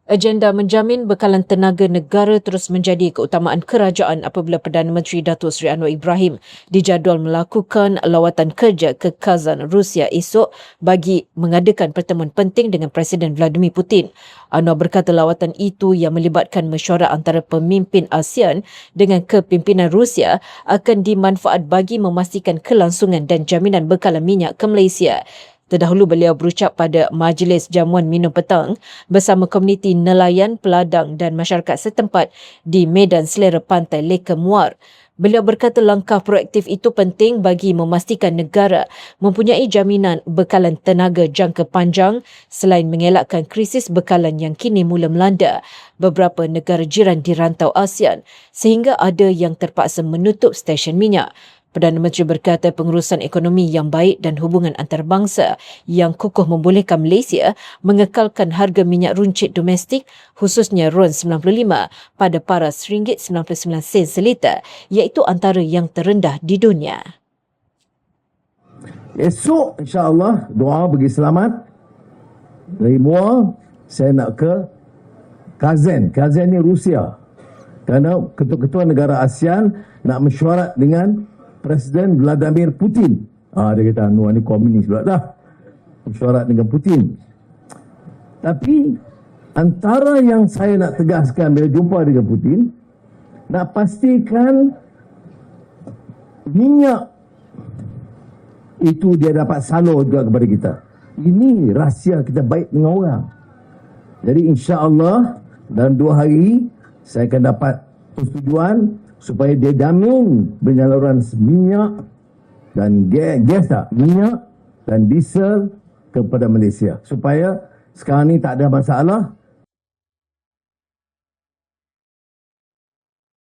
Agenda menjamin bekalan tenaga negara terus menjadi keutamaan kerajaan apabila Perdana Menteri Datuk Seri Anwar Ibrahim dijadual melakukan lawatan kerja ke Kazan, Rusia esok bagi mengadakan pertemuan penting dengan Presiden Vladimir Putin. Anwar berkata lawatan itu yang melibatkan mesyuarat antara pemimpin ASEAN dengan kepimpinan Rusia akan dimanfaat bagi memastikan kelangsungan dan jaminan bekalan minyak ke Malaysia. Terdahulu beliau berucap pada majlis jamuan minum petang bersama komuniti nelayan, peladang dan masyarakat setempat di Medan Selera Pantai Leka Muar. Beliau berkata langkah proaktif itu penting bagi memastikan negara mempunyai jaminan bekalan tenaga jangka panjang selain mengelakkan krisis bekalan yang kini mula melanda beberapa negara jiran di rantau ASEAN sehingga ada yang terpaksa menutup stesen minyak. Perdana Menteri berkata pengurusan ekonomi yang baik dan hubungan antarabangsa yang kukuh membolehkan Malaysia mengekalkan harga minyak runcit domestik khususnya RON 95 pada paras RM99 seliter iaitu antara yang terendah di dunia. Esok insya-Allah doa bagi selamat dari Muar saya nak ke Kazan. Kazan ni Rusia. Kerana ketua-ketua negara ASEAN nak mesyuarat dengan Presiden Vladimir Putin. Dia kata, ni komunis pula dah. Mesyuarat dengan Putin. Tapi, antara yang saya nak tegaskan bila jumpa dengan Putin, nak pastikan minyak itu dia dapat salur juga kepada kita. Ini rahsia kita baik dengan orang. Jadi insya-Allah dalam 2 hari, saya akan dapat persetujuan supaya dia jamin penyaluran minyak dan minyak dan diesel kepada Malaysia. Supaya sekarang ni tak ada masalah,